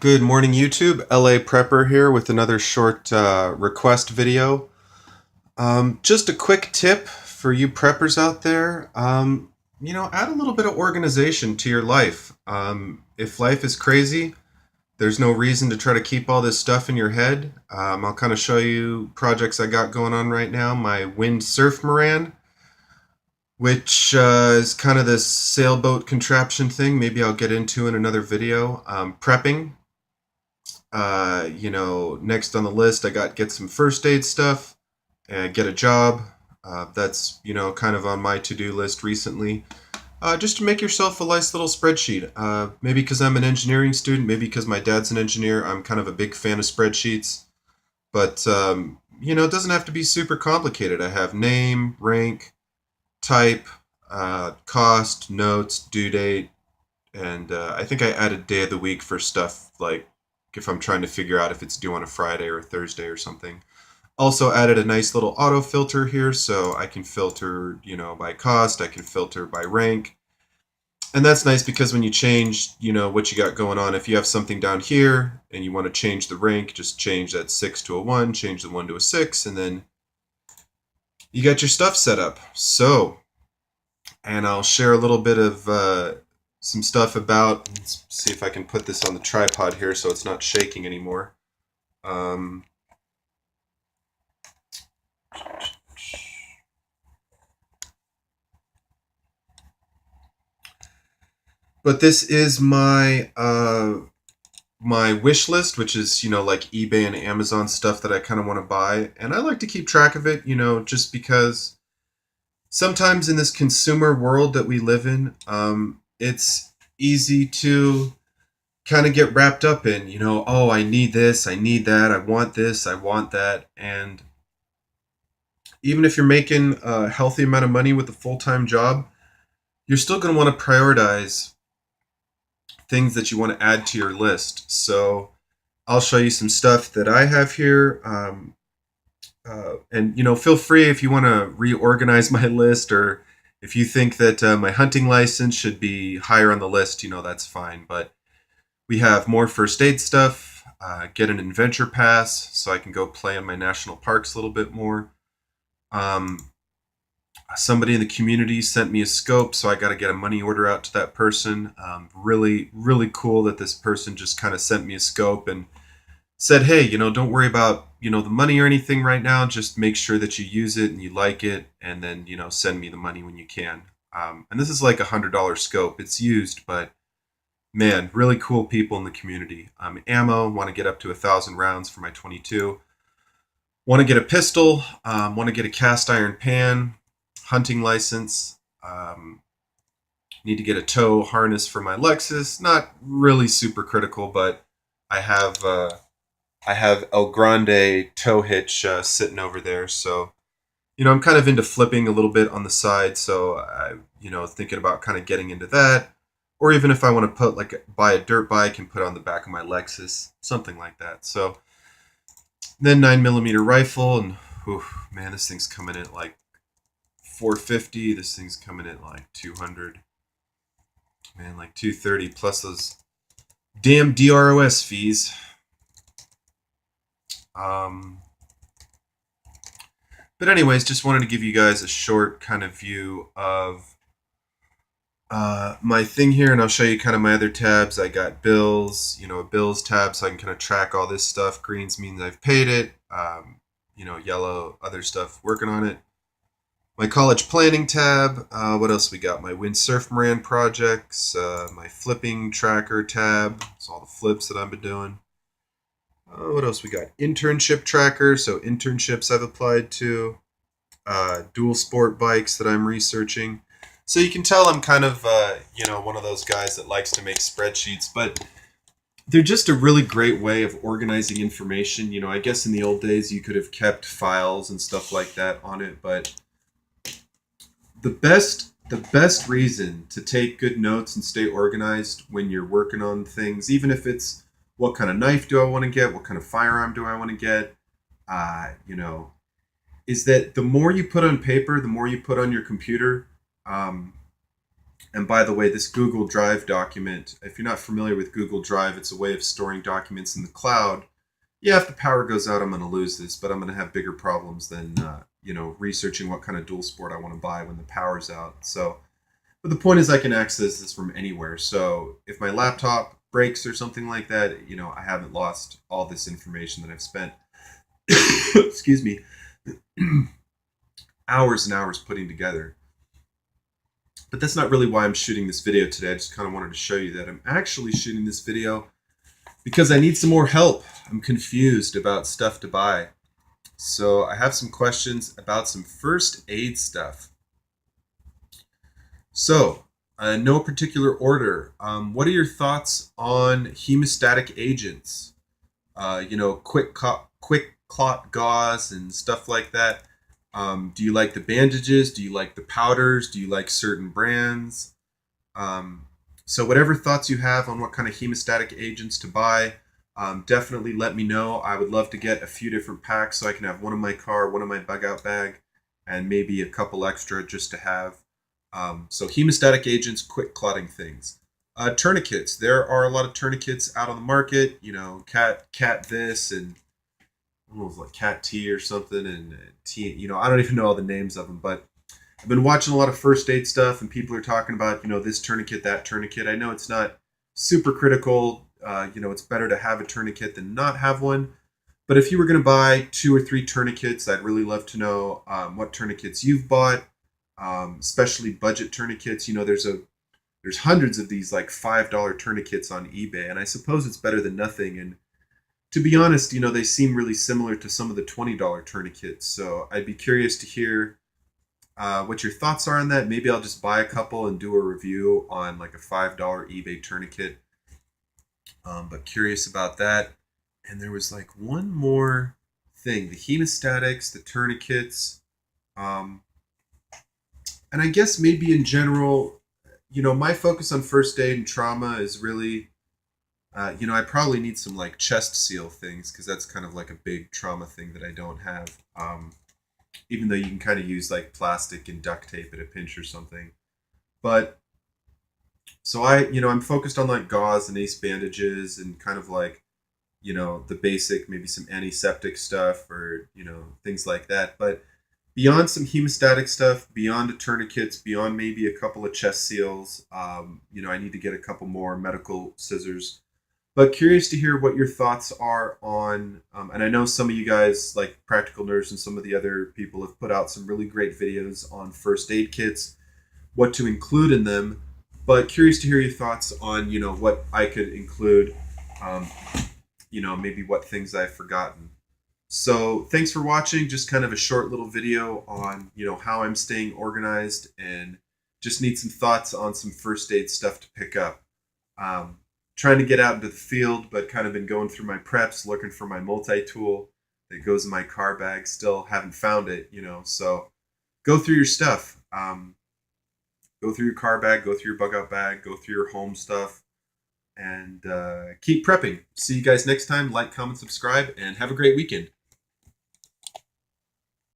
Good morning, YouTube. LA Prepper here with another short request video. Just a quick tip for you preppers out there. Add a little bit of organization to your life. If life is crazy, there's no reason to try to keep all this stuff in your head. I'll kind of show you projects I got going on right now. My wind surf Moran, which is kind of this sailboat contraption thing. Maybe I'll get into in another video. Prepping. Next on the list, I got get some first aid stuff and get a job. That's, kind of on my to-do list recently. Just to make yourself a nice little spreadsheet. Maybe because I'm an engineering student, maybe because my dad's an engineer, I'm kind of a big fan of spreadsheets. But, it doesn't have to be super complicated. I have name, rank, type, cost, notes, due date, and I think I added day of the week for stuff like if I'm trying to figure out if it's due on a Friday or a Thursday or something. Also added a nice little auto filter here so I can filter, by cost, I can filter by rank. And that's nice because when you change, what you got going on, if you have something down here and you want to change the rank, just change that 6 to a 1, change the 1 to a 6, and then you got your stuff set up. So, and I'll share a little bit of some stuff about, let's see if I can put this on the tripod here so it's not shaking anymore. But this is my my wish list, which is, like eBay and Amazon stuff that I kind of want to buy. And I like to keep track of it, just because sometimes in this consumer world that we live in, it's easy to kind of get wrapped up in, oh, I need this, I need that, I want this, I want that. And even if you're making a healthy amount of money with a full-time job, you're still going to want to prioritize things that you want to add to your list. So I'll show you some stuff that I have here. And feel free if you want to reorganize my list, or if you think that my hunting license should be higher on the list, that's fine. But we have more first aid stuff, get an adventure pass so I can go play in my national parks a little bit more. Somebody in the community sent me a scope, so I got to get a money order out to that person. Really, really cool that this person just kind of sent me a scope and said, hey, don't worry about, the money or anything right now. Just make sure that you use it and you like it, and then, send me the money when you can. And this is like $100 scope. It's used, but man, really cool people in the community. Ammo, want to get up to 1,000 rounds for my 22. Want to get a pistol, want to get a cast iron pan, hunting license, need to get a tow harness for my Lexus. Not really super critical, but I have El Grande tow hitch sitting over there. So, I'm kind of into flipping a little bit on the side. So, thinking about kind of getting into that. Or even if I want to buy a dirt bike and put it on the back of my Lexus, something like that. So, then 9mm rifle, and man, this thing's coming in like 450. This thing's coming in like 200. Man, like 230 plus those damn DROS fees. But anyways, just wanted to give you guys a short kind of view of my thing here, and I'll show you kind of my other tabs. I got bills, a bills tab, so I can kind of track all this stuff. Greens means I've paid it. Yellow, other stuff, working on it. My college planning tab. What else we got? My windsurf Moran projects. My flipping tracker tab. It's all the flips that I've been doing. What else we got? Internship tracker. So internships I've applied to. Dual sport bikes that I'm researching. So you can tell I'm kind of, one of those guys that likes to make spreadsheets, but they're just a really great way of organizing information. I guess in the old days you could have kept files and stuff like that on it, but the best reason to take good notes and stay organized when you're working on things, even if it's what kind of knife do I want to get, what kind of firearm do I want to get, is that the more you put on paper, the more you put on your computer, And by the way, this Google Drive document, if you're not familiar with Google Drive, it's a way of storing documents in the cloud. Yeah, if the power goes out, I'm going to lose this, but I'm going to have bigger problems than, researching what kind of dual sport I want to buy when the power's out. So, but the point is I can access this from anywhere. So if my laptop breaks or something like that, I haven't lost all this information that I've spent, excuse me, hours and hours putting together. But that's not really why I'm shooting this video today. I just kind of wanted to show you that I'm actually shooting this video because I need some more help. I'm confused about stuff to buy. So I have some questions about some first aid stuff. So, no particular order. What are your thoughts on hemostatic agents? Quick clot gauze and stuff like that. Do you like the bandages? Do you like the powders? Do you like certain brands? So whatever thoughts you have on what kind of hemostatic agents to buy, definitely let me know. I would love to get a few different packs so I can have one in my car, one in my bug out bag, and maybe a couple extra just to have. So hemostatic agents, quick clotting things. Tourniquets. There are a lot of tourniquets out on the market. Cat this and I don't know, it was like Cat T or something, and T. I don't even know all the names of them, but I've been watching a lot of first aid stuff, and people are talking about this tourniquet, that tourniquet. I know it's not super critical. It's better to have a tourniquet than not have one. But if you were going to buy 2 or 3 tourniquets, I'd really love to know what tourniquets you've bought, especially budget tourniquets. There's hundreds of these like $5 tourniquets on eBay, and I suppose it's better than nothing. And to be honest, they seem really similar to some of the $20 tourniquets. So I'd be curious to hear what your thoughts are on that. Maybe I'll just buy a couple and do a review on like a $5 eBay tourniquet. But curious about that. And there was like one more thing, the hemostatics, the tourniquets. And I guess maybe in general, my focus on first aid and trauma is really, I probably need some like chest seal things because that's kind of like a big trauma thing that I don't have. Even though you can kind of use like plastic and duct tape at a pinch or something. But so I'm focused on like gauze and ace bandages and kind of like, the basic, maybe some antiseptic stuff or, things like that. But beyond some hemostatic stuff, beyond the tourniquets, beyond maybe a couple of chest seals, I need to get a couple more medical scissors. But curious to hear what your thoughts are on, and I know some of you guys, like Practical Nurse and some of the other people, have put out some really great videos on first aid kits, what to include in them. But curious to hear your thoughts on, what I could include, maybe what things I've forgotten. So thanks for watching. Just kind of a short little video on, how I'm staying organized and just need some thoughts on some first aid stuff to pick up. Trying to get out into the field, but kind of been going through my preps, looking for my multi-tool that goes in my car bag. Still haven't found it, so go through your stuff. Go through your car bag, go through your bug out bag, go through your home stuff, and keep prepping. See you guys next time. Like, comment, subscribe, and have a great weekend.